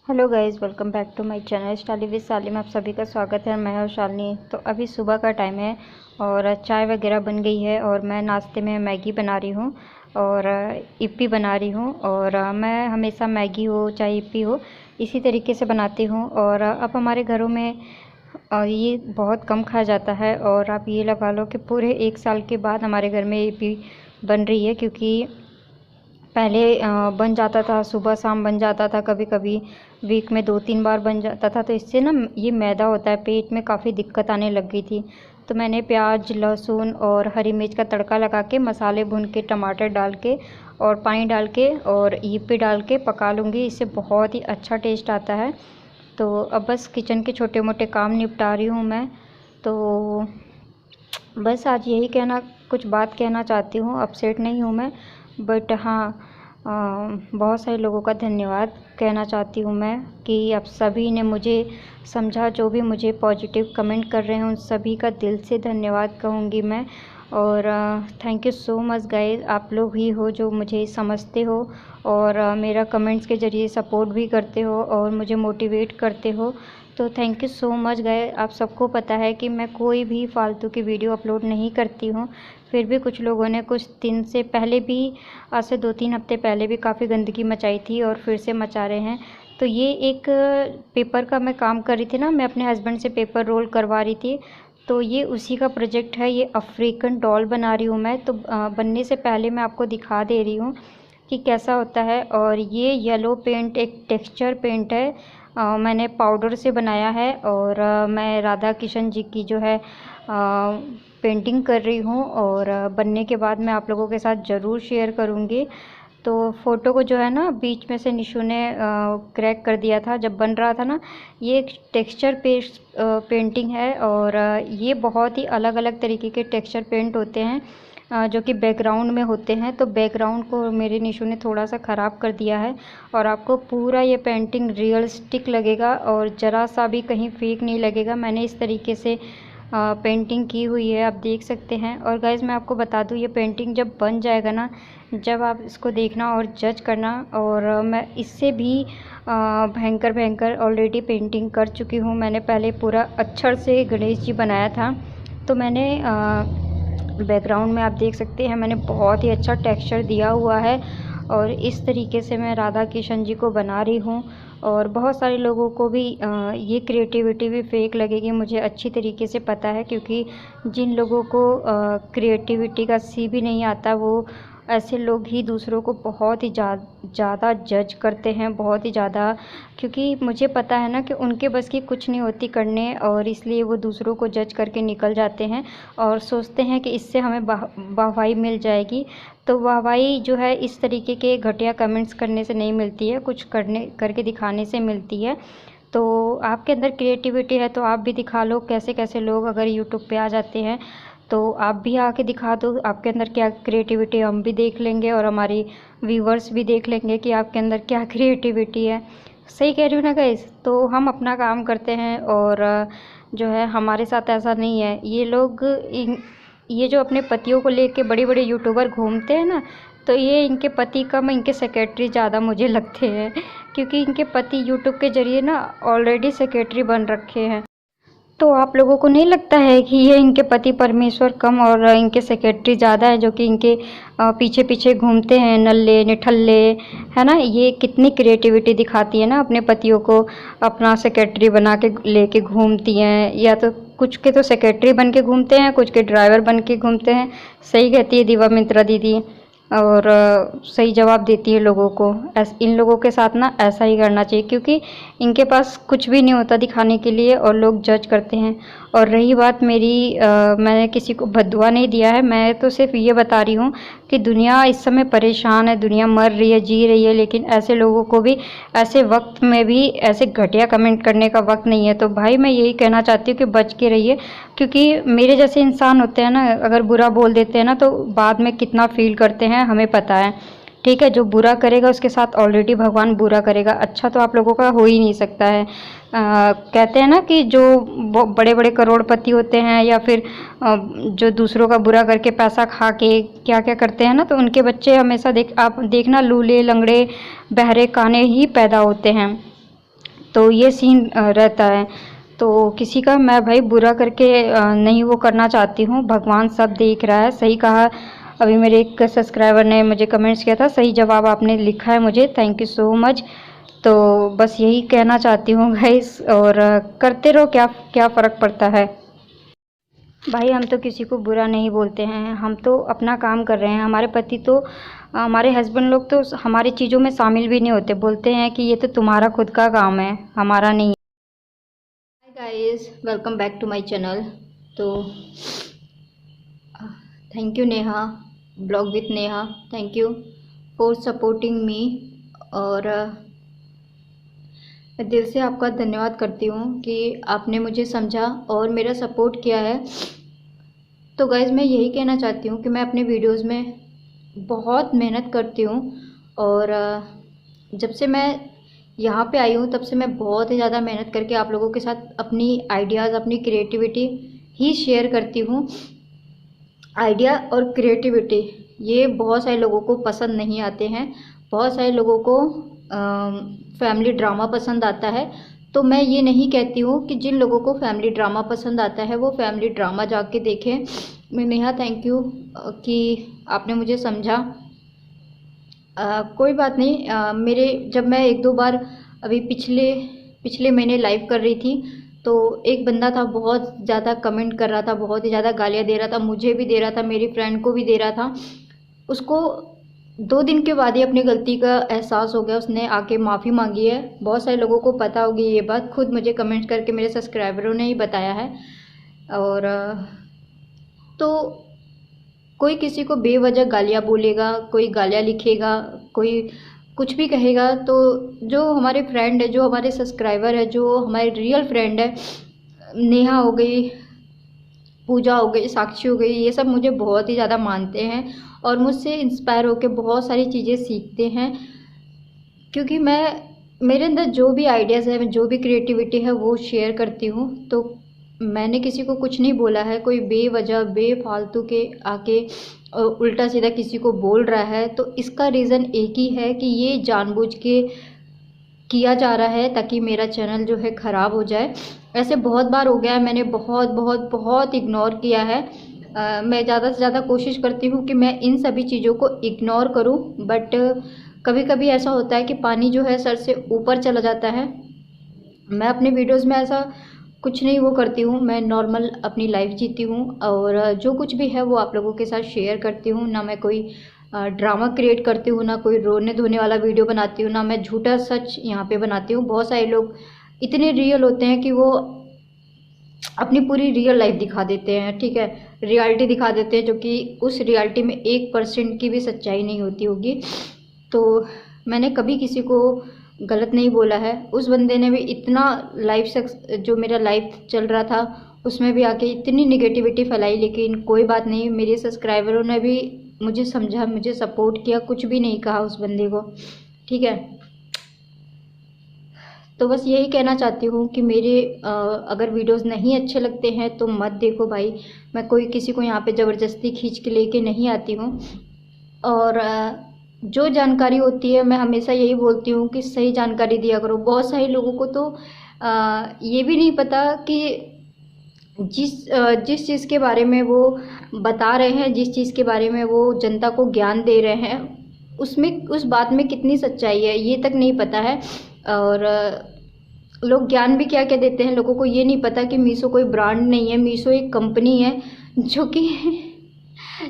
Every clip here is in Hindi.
Hello guys, welcome back to my channel stylie with Sally में आप सभी का स्वागत है। मैं हूं शालिनी। तो अभी सुबह का टाइम है और चाय वगैरह बन गई है और मैं नाश्ते में मैगी बना रही हूं और इप्पी बना रही हूं। और मैं हमेशा मैगी हो चाहे इप्पी हो इसी तरीके से बनाती हूं। और अब हमारे घरों में ये बहुत कम खाया जाता है और आप ये लगा लो कि पूरे 1 साल के बाद हमारे घर में इप्पी बन रही है, क्योंकि पहले बन जाता था, सुबह शाम बन जाता था, कभी कभी वीक में 2-3 बार बन जाता था। तो इससे ना ये मैदा होता है, पेट में काफ़ी दिक्कत आने लग गई थी। तो मैंने प्याज लहसुन और हरी मिर्च का तड़का लगा के, मसाले भून के, टमाटर डाल के और पानी डाल के और इप्पी डाल के पका लूँगी। इससे बहुत ही अच्छा टेस्ट आता है। तो अब बस किचन के छोटे मोटे काम निपटा रही हूँ मैं। तो बस आज यही कुछ बात कहना चाहती हूँ। अपसेट नहीं हूँ मैं, बट हाँ, बहुत सारे लोगों का धन्यवाद कहना चाहती हूँ मैं कि आप सभी ने मुझे समझा। जो भी मुझे पॉजिटिव कमेंट कर रहे हैं उन सभी का दिल से धन्यवाद कहूँगी मैं। और thank you so much guys, आप लोग ही हो जो मुझे समझते हो और मेरा कमेंट्स के ज़रिए सपोर्ट भी करते हो और मुझे मोटिवेट करते हो। तो thank you so much guys. आप सबको पता है कि मैं कोई भी फालतू की वीडियो अपलोड नहीं करती हूँ, फिर भी कुछ लोगों ने कुछ दिन से पहले भी, आज से 2-3 हफ्ते पहले भी काफ़ी गंदगी मचाई थी और फिर से मचा रहे हैं। तो ये एक पेपर का मैं काम कर रही थी ना, मैं अपने हस्बैंड से पेपर रोल करवा रही थी। तो ये उसी का प्रोजेक्ट है। ये अफ्रीकन डॉल बना रही हूँ मैं। तो बनने से पहले मैं आपको दिखा दे रही हूँ कि कैसा होता है। और ये येलो पेंट एक टेक्सचर पेंट है, मैंने पाउडर से बनाया है। और मैं राधा कृष्ण जी की जो है पेंटिंग कर रही हूँ और बनने के बाद मैं आप लोगों के साथ ज़रूर शेयर करूँगी। तो फ़ोटो को जो है ना, बीच में से निशु ने क्रैक कर दिया था जब बन रहा था ना। ये एक टेक्सचर पेस्ट पेंटिंग है और ये बहुत ही अलग अलग तरीके के टेक्सचर पेंट होते हैं जो कि बैकग्राउंड में होते हैं। तो बैकग्राउंड को मेरे निशु ने थोड़ा सा ख़राब कर दिया है और आपको पूरा ये पेंटिंग रियलिस्टिक लगेगा और ज़रा सा भी कहीं फेक नहीं लगेगा। मैंने इस तरीके से पेंटिंग की हुई है, आप देख सकते हैं। और गाइज़ मैं आपको बता दूँ, ये पेंटिंग जब बन जाएगा ना, जब आप इसको देखना और जज करना। और मैं इससे भी भयंकर भयंकर ऑलरेडी पेंटिंग कर चुकी हूँ। मैंने पहले पूरा अक्षर से गणेश जी बनाया था। तो मैंने बैकग्राउंड में आप देख सकते हैं, मैंने बहुत ही अच्छा टेक्सचर दिया हुआ है और इस तरीके से मैं राधा कृष्ण जी को बना रही हूँ। और बहुत सारे लोगों को भी ये क्रिएटिविटी भी फेक लगेगी, मुझे अच्छी तरीके से पता है। क्योंकि जिन लोगों को क्रिएटिविटी का सी भी नहीं आता, वो ऐसे लोग ही दूसरों को बहुत ही ज़्यादा जज करते हैं, बहुत ही ज़्यादा। क्योंकि मुझे पता है ना कि उनके बस की कुछ नहीं होती करने, और इसलिए वो दूसरों को जज करके निकल जाते हैं और सोचते हैं कि इससे हमें वाहवाही मिल जाएगी। तो वाहवाही जो है इस तरीके के घटिया कमेंट्स करने से नहीं मिलती है, कुछ करके दिखाने से मिलती है। तो आपके अंदर क्रिएटिविटी है तो आप भी दिखा लो। कैसे कैसे लोग अगर यूट्यूब पे आ जाते हैं तो आप भी आके दिखा दो आपके अंदर क्या क्रिएटिविटी, हम भी देख लेंगे और हमारी व्यूवर्स भी देख लेंगे कि आपके अंदर क्या क्रिएटिविटी है। सही कह रही हूँ ना गाइस? तो हम अपना काम करते हैं और जो है हमारे साथ ऐसा नहीं है। ये लोग ये जो अपने पतियों को लेके बड़े बड़े यूट्यूबर घूमते हैं ना, तो ये इनके पति कम, इनके सेक्रेटरी ज़्यादा मुझे लगते हैं। क्योंकि इनके पति यूट्यूब के ज़रिए ना ऑलरेडी सेक्रेटरी बन रखे हैं। तो आप लोगों को नहीं लगता है कि ये इनके पति परमेश्वर कम और इनके सेक्रेटरी ज़्यादा है, जो कि इनके पीछे पीछे घूमते हैं, नल्ले निठल्ले, है ना? ये कितनी क्रिएटिविटी दिखाती है ना, अपने पतियों को अपना सेक्रेटरी बना के लेके घूमती हैं। या तो कुछ के तो सेक्रेटरी बन के घूमते हैं, कुछ के ड्राइवर बन के घूमते हैं। सही कहती है दीवा मित्रा दीदी, और सही जवाब देती है लोगों को। इन लोगों के साथ ना ऐसा ही करना चाहिए, क्योंकि इनके पास कुछ भी नहीं होता दिखाने के लिए और लोग जज करते हैं। और रही बात मेरी, मैंने किसी को बद्दुआ नहीं दिया है, मैं तो सिर्फ ये बता रही हूँ कि दुनिया इस समय परेशान है, दुनिया मर रही है, जी रही है। लेकिन ऐसे लोगों को भी ऐसे वक्त में भी ऐसे घटिया कमेंट करने का वक्त नहीं है। तो भाई मैं यही कहना चाहती हूँ कि बच के रहिए, क्योंकि मेरे जैसे इंसान होते हैं ना, अगर बुरा बोल देते हैं ना तो बाद में कितना फील करते हैं हमें पता है। ठीक है, जो बुरा करेगा उसके साथ ऑलरेडी भगवान बुरा करेगा, अच्छा तो आप लोगों का हो ही नहीं सकता है। कहते हैं ना कि जो बड़े बड़े करोड़पति होते हैं या फिर जो दूसरों का बुरा करके पैसा खा के क्या क्या करते हैं ना, तो उनके बच्चे हमेशा आप देखना लूले लंगड़े बहरे काने ही पैदा होते हैं। तो ये सीन रहता है। तो किसी का मैं भाई बुरा करके नहीं वो करना चाहती हूँ। भगवान सब देख रहा है। सही कहा अभी मेरे एक सब्सक्राइबर ने मुझे कमेंट्स किया था, सही जवाब आपने लिखा है मुझे, थैंक यू सो मच। तो बस यही कहना चाहती हूँ गाइस, और करते रहो, क्या क्या फ़र्क पड़ता है भाई। हम तो किसी को बुरा नहीं बोलते हैं, हम तो अपना काम कर रहे हैं। हमारे पति तो, हमारे हस्बैंड लोग तो हमारी चीज़ों में शामिल भी नहीं होते, बोलते हैं कि ये तो तुम्हारा खुद का काम है, हमारा नहीं। Hi guys, welcome back to my channel. तो thank you Neha, blog with Neha, thank you for supporting me. और मैं दिल से आपका धन्यवाद करती हूँ कि आपने मुझे समझा और मेरा सपोर्ट किया है। तो गाइज़ मैं यही कहना चाहती हूँ कि मैं अपने वीडियोस में बहुत मेहनत करती हूँ, और जब से मैं यहाँ पे आई हूँ तब से मैं बहुत ही ज़्यादा मेहनत करके आप लोगों के साथ अपनी आइडियाज़, अपनी क्रिएटिविटी ही शेयर करती हूँ। आइडिया और क्रिएटिविटी ये बहुत सारे लोगों को पसंद नहीं आते हैं, बहुत सारे लोगों को फैमिली ड्रामा पसंद आता है। तो मैं ये नहीं कहती हूँ कि जिन लोगों को फैमिली ड्रामा पसंद आता है वो फैमिली ड्रामा जाके देखें। मैं नेहा, थैंक यू कि आपने मुझे समझा। कोई बात नहीं। मेरे जब मैं एक दो बार अभी पिछले महीने लाइव कर रही थी तो एक बंदा था, बहुत ज़्यादा कमेंट कर रहा था, बहुत ही ज़्यादा गालियाँ दे रहा था, मुझे भी दे रहा था, मेरी फ्रेंड को भी दे रहा था। उसको 2 दिन के बाद ही अपनी गलती का एहसास हो गया, उसने आके माफ़ी मांगी है। बहुत सारे लोगों को पता होगी ये बात, खुद मुझे कमेंट करके मेरे सब्सक्राइबरों ने ही बताया है। और तो कोई किसी को बेवजह गालियाँ बोलेगा, कोई गालियाँ लिखेगा, कोई कुछ भी कहेगा, तो जो हमारे फ्रेंड है, जो हमारे सब्सक्राइबर है, जो हमारे रियल फ्रेंड है, नेहा हो गई, पूजा हो गई, साक्षी हो गई, ये सब मुझे बहुत ही ज़्यादा मानते हैं और मुझसे इंस्पायर होकर बहुत सारी चीज़ें सीखते हैं। क्योंकि मेरे अंदर जो भी आइडियाज़ है, जो भी क्रिएटिविटी है वो शेयर करती हूँ। तो मैंने किसी को कुछ नहीं बोला है। कोई बेवजह बेफालतू के आके उल्टा सीधा किसी को बोल रहा है तो इसका रीज़न एक ही है कि ये जानबूझ के किया जा रहा है ताकि मेरा चैनल जो है ख़राब हो जाए। ऐसे बहुत बार हो गया है, मैंने बहुत बहुत बहुत इग्नोर किया है। मैं ज़्यादा से ज़्यादा कोशिश करती हूँ कि मैं इन सभी चीज़ों को इग्नोर करूँ, बट कभी कभी ऐसा होता है कि पानी जो है सर से ऊपर चला जाता है। मैं अपने वीडियोस में ऐसा कुछ नहीं वो करती हूँ, मैं नॉर्मल अपनी लाइफ जीती हूँ और जो कुछ भी है वो आप लोगों के साथ शेयर करती हूँ। ना मैं कोई ड्रामा क्रिएट करती हूँ, ना कोई रोने धोने वाला वीडियो बनाती हूँ, ना मैं झूठा सच यहाँ पे बनाती हूँ। बहुत सारे लोग इतने रियल होते हैं कि वो अपनी पूरी रियल लाइफ दिखा देते हैं, ठीक है, रियलिटी दिखा देते हैं, जो कि उस रियलिटी में 1% की भी सच्चाई नहीं होती होगी। तो मैंने कभी किसी को गलत नहीं बोला है। उस बंदे ने भी इतना जो मेरा लाइफ चल रहा था उसमें भी आके इतनी निगेटिविटी फैलाई, लेकिन कोई बात नहीं, मेरे सब्सक्राइबरों ने भी मुझे समझा, मुझे सपोर्ट किया, कुछ भी नहीं कहा उस बंदे को, ठीक है। तो बस यही कहना चाहती हूँ कि मेरे अगर वीडियोस नहीं अच्छे लगते हैं तो मत देखो भाई। मैं कोई किसी को यहाँ पे ज़बरदस्ती खींच के लेके नहीं आती हूँ। और जो जानकारी होती है मैं हमेशा यही बोलती हूँ कि सही जानकारी दिया करो। बहुत सारे लोगों को तो ये भी नहीं पता कि जिस चीज़ के बारे में वो बता रहे हैं, जिस चीज़ के बारे में वो जनता को ज्ञान दे रहे हैं, उसमें उस बात में कितनी सच्चाई है ये तक नहीं पता है। और लोग ज्ञान भी क्या क्या देते हैं, लोगों को ये नहीं पता कि मीशो कोई ब्रांड नहीं है, मीशो एक कंपनी है जो कि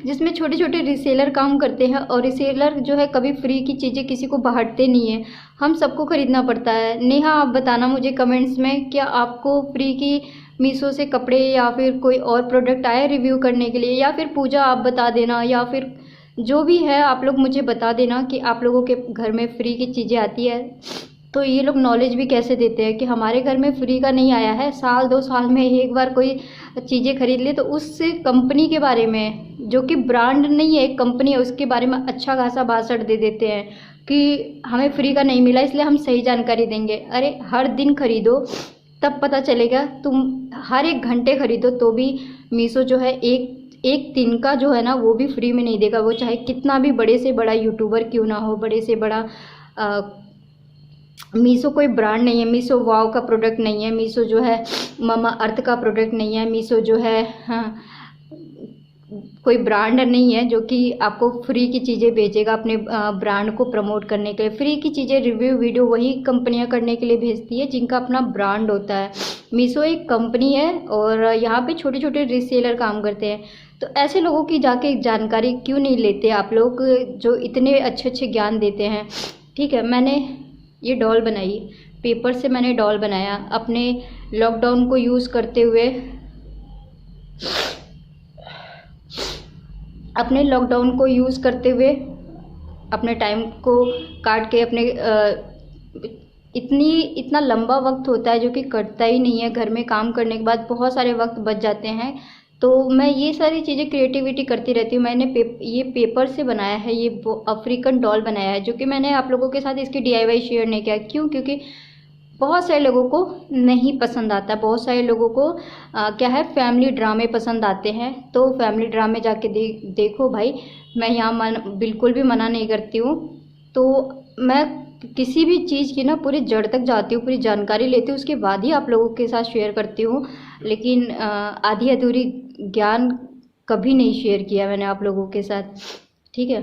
जिसमें छोटे छोटे रीसेलर काम करते हैं, और रीसेलर जो है कभी फ्री की चीज़ें किसी को बांटते नहीं है, हम सबको ख़रीदना पड़ता है। नेहा, आप बताना मुझे कमेंट्स में, क्या आपको फ्री की मीशो से कपड़े या फिर कोई और प्रोडक्ट आए रिव्यू करने के लिए? या फिर पूजा आप बता देना, या फिर जो भी है आप लोग मुझे बता देना कि आप लोगों के घर में फ्री की चीज़ें आती है। तो ये लोग नॉलेज भी कैसे देते हैं कि हमारे घर में फ्री का नहीं आया है, साल 2 साल में एक बार कोई चीज़ें खरीद ले तो उस कंपनी के बारे में, जो कि ब्रांड नहीं है, एक कंपनी है, उसके बारे में अच्छा खासा भाषण दे देते हैं कि हमें फ्री का नहीं मिला इसलिए हम सही जानकारी देंगे। अरे हर दिन खरीदो तब पता चलेगा, तुम हर 1 घंटे खरीदो तो भी मीशो जो है एक दिन का जो है ना वो भी फ्री में नहीं देगा। वो चाहे कितना भी बड़े से बड़ा यूट्यूबर क्यों ना हो, बड़े से बड़ा मीशो कोई ब्रांड नहीं है, मीशो वाव का प्रोडक्ट नहीं है, मीशो जो है मामा अर्थ का प्रोडक्ट नहीं है, मीशो जो है हाँ कोई ब्रांड नहीं है जो कि आपको फ्री की चीज़ें भेजेगा अपने ब्रांड को प्रमोट करने के लिए। फ्री की चीज़ें रिव्यू वीडियो वही कंपनियां करने के लिए भेजती है जिनका अपना ब्रांड होता है। मीशो एक कंपनी है और यहाँ पे छोटे छोटे रीसेलर काम करते हैं। तो ऐसे लोगों की जाके जानकारी क्यों नहीं लेते आप लोग जो इतने अच्छे अच्छे ज्ञान देते हैं। ठीक है, मैंने ये डॉल बनाई, पेपर से मैंने डॉल बनाया अपने लॉकडाउन को यूज़ करते हुए, अपने लॉकडाउन को यूज़ करते हुए अपने टाइम को काट के अपने इतना लंबा वक्त होता है जो कि कटता ही नहीं है। घर में काम करने के बाद बहुत सारे वक्त बच जाते हैं, तो मैं ये सारी चीज़ें क्रिएटिविटी करती रहती हूँ। मैंने ये पेपर से बनाया है, ये अफ्रीकन डॉल बनाया है जो कि मैंने आप लोगों के साथ इसकी DIY शेयर नहीं किया। क्यों? क्योंकि बहुत सारे लोगों को नहीं पसंद आता, बहुत सारे लोगों को क्या है फैमिली ड्रामे पसंद आते हैं। तो फैमिली ड्रामे जाके देखो भाई, मैं यहाँ बिल्कुल भी मना नहीं करती हूँ। तो मैं किसी भी चीज़ की ना पूरी जड़ तक जाती हूँ, पूरी जानकारी लेती हूँ, उसके बाद ही आप लोगों के साथ शेयर करती हूँ। लेकिन आधी अधूरी ज्ञान कभी नहीं शेयर किया मैंने आप लोगों के साथ। ठीक है,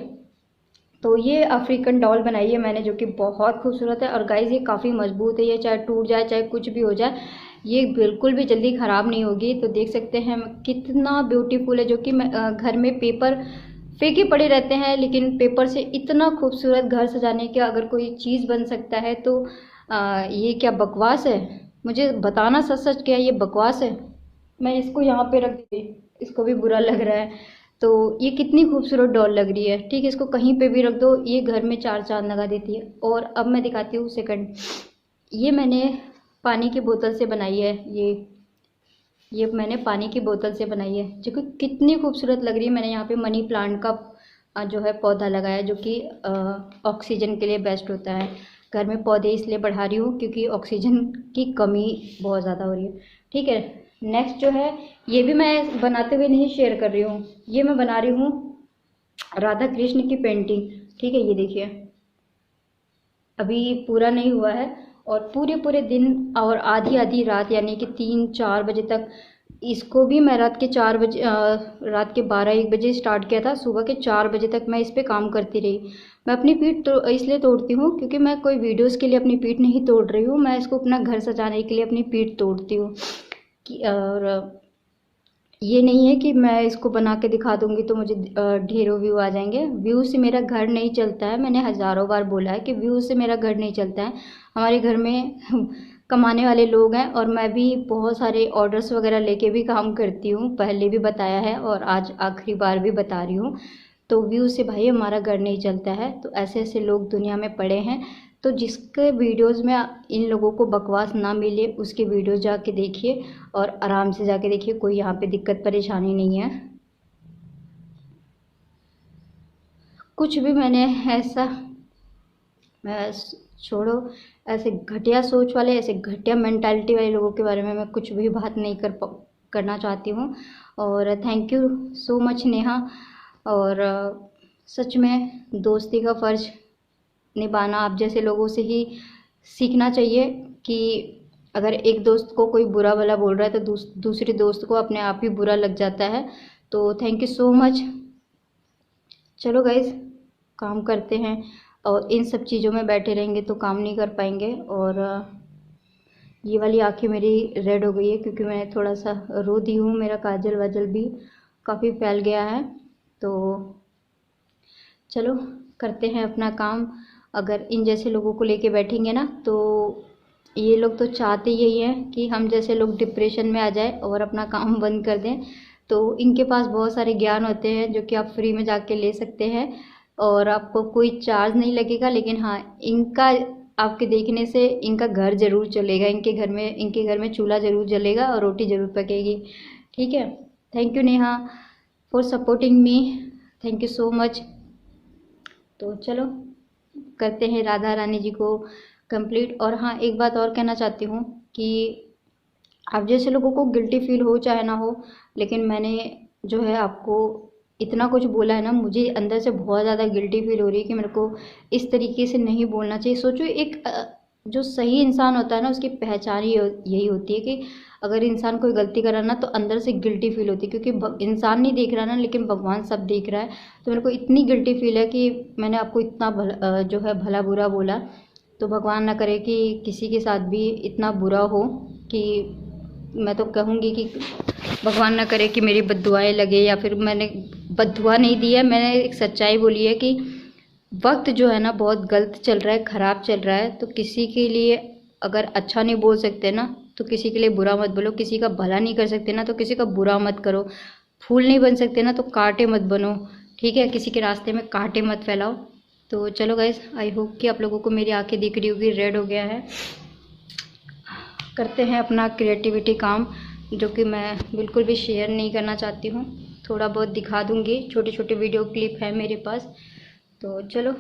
तो ये अफ्रीकन डॉल बनाई है मैंने जो कि बहुत खूबसूरत है। और गाइस ये काफ़ी मजबूत है, ये चाहे टूट जाए चाहे कुछ भी हो जाए ये बिल्कुल भी जल्दी ख़राब नहीं होगी। तो देख सकते हैं कितना ब्यूटीफुल है, जो कि मैं घर में पेपर फेंके पड़े रहते हैं लेकिन पेपर से इतना खूबसूरत घर सजाने का अगर कोई चीज़ बन सकता है तो ये क्या बकवास है? मुझे बताना सच सच क्या ये बकवास है? मैं इसको यहाँ पे रख दी, इसको भी बुरा लग रहा है। तो ये कितनी खूबसूरत डॉल लग रही है। ठीक है, इसको कहीं पे भी रख दो, ये घर में चार चांद लगा देती है। और अब मैं दिखाती हूँ सेकंड, ये मैंने पानी की बोतल से बनाई है। ये मैंने पानी की बोतल से बनाई है जो कि कितनी खूबसूरत लग रही है। मैंने यहाँ पे मनी प्लांट का जो है पौधा लगाया जो कि ऑक्सीजन के लिए बेस्ट होता है। घर में पौधे इसलिए बढ़ा रही हूँ क्योंकि ऑक्सीजन की कमी बहुत ज़्यादा हो रही है। ठीक है, नेक्स्ट जो है ये भी मैं बनाते हुए नहीं शेयर कर रही हूँ, ये मैं बना रही हूँ राधा कृष्ण की पेंटिंग। ठीक है, ये देखिए अभी पूरा नहीं हुआ है और पूरे दिन और आधी आधी रात यानी कि 3-4 बजे तक, इसको भी मैं रात के 4 बजे रात के 12-1 बजे स्टार्ट किया था, सुबह के 4 बजे तक मैं इस पर काम करती रही। मैं अपनी पीठ तो इसलिए तोड़ती हूँ क्योंकि मैं कोई वीडियोस के लिए अपनी पीठ नहीं तोड़ रही हूँ, मैं इसको अपना घर सजाने के लिए अपनी पीठ तोड़ती हूँ। और ये नहीं है कि मैं इसको बना के दिखा दूंगी तो मुझे ढेरों व्यू आ जाएंगे। व्यू से मेरा घर नहीं चलता है, मैंने हज़ारों बार बोला है कि व्यू से मेरा घर नहीं चलता है। हमारे घर में कमाने वाले लोग हैं और मैं भी बहुत सारे ऑर्डर्स वगैरह लेके भी काम करती हूँ, पहले भी बताया है और आज आखिरी बार भी बता रही हूँ। तो व्यू से भाई हमारा घर नहीं चलता है। तो ऐसे ऐसे लोग दुनिया में पड़े हैं, तो जिसके वीडियोस में इन लोगों को बकवास ना मिले उसके वीडियोस जाके देखिए और आराम से जाके देखिए, कोई यहाँ पे दिक्कत परेशानी नहीं है। कुछ भी मैंने ऐसा छोड़ो, ऐसे घटिया सोच वाले, ऐसे घटिया मेंटालिटी वाले लोगों के बारे में मैं कुछ भी बात नहीं करना चाहती हूँ। और thank you so much Neha. और सच में दोस्ती का फ़र्ज़ निभाना आप जैसे लोगों से ही सीखना चाहिए कि अगर एक दोस्त को कोई बुरा भला बोल रहा है तो दूसरे दोस्त को अपने आप ही बुरा लग जाता है। तो थैंक यू सो मच। चलो गाइज काम करते हैं, और इन सब चीज़ों में बैठे रहेंगे तो काम नहीं कर पाएंगे। और ये वाली आंखें मेरी रेड हो गई है क्योंकि मैं थोड़ा सा रो दी हूँ, मेरा काजल वाजल भी काफ़ी फैल गया है। तो चलो करते हैं अपना काम। अगर इन जैसे लोगों को लेके बैठेंगे ना तो ये लोग तो चाहते यही है कि हम जैसे लोग डिप्रेशन में आ जाए और अपना काम बंद कर दें। तो इनके पास बहुत सारे ज्ञान होते हैं जो कि आप फ्री में जाके ले सकते हैं और आपको कोई चार्ज नहीं लगेगा। लेकिन हाँ, इनका आपके देखने से इनका घर ज़रूर चलेगा, इनके घर में चूल्हा ज़रूर जलेगा और रोटी ज़रूर पकेगी। ठीक है, thank you Neha for supporting me, thank you so much. तो चलो करते हैं राधा रानी जी को कंप्लीट। और हाँ, एक बात और कहना चाहती हूँ कि आप जैसे लोगों को गिल्टी फील हो चाहे ना हो, लेकिन मैंने जो है आपको इतना कुछ बोला है ना, मुझे अंदर से बहुत ज़्यादा गिल्टी फील हो रही है कि मेरे को इस तरीके से नहीं बोलना चाहिए। सोचो जो सही इंसान होता है ना, उसकी पहचान ही यही होती है कि अगर इंसान कोई गलती कर रहा है ना तो अंदर से गिल्टी फील होती है, क्योंकि इंसान नहीं देख रहा ना, लेकिन भगवान सब देख रहा है। तो मेरे को इतनी गिल्टी फील है कि मैंने आपको इतना जो है भला बुरा बोला। तो भगवान ना करे कि किसी के साथ भी इतना बुरा हो, कि मैं तो कहूँगी कि भगवान ना करे कि मेरी बद्दुआएं लगे, या फिर मैंने बद्दुआ नहीं दी है, मैंने एक सच्चाई बोली है कि वक्त जो है ना बहुत गलत चल रहा है, ख़राब चल रहा है। तो किसी के लिए अगर अच्छा नहीं बोल सकते ना, तो किसी के लिए बुरा मत बोलो। किसी का भला नहीं कर सकते ना, तो किसी का बुरा मत करो। फूल नहीं बन सकते ना, तो कांटे मत बनो, ठीक है? किसी के रास्ते में कांटे मत फैलाओ। तो चलो गाइस, आई होप कि आप लोगों को मेरी आंखें दिख रही होगी, रेड हो गया है। करते हैं अपना क्रिएटिविटी काम, जो कि मैं बिल्कुल भी शेयर नहीं करना चाहती हूँ। थोड़ा बहुत दिखा दूँगी, छोटे छोटे वीडियो क्लिप है मेरे पास। तो चलो,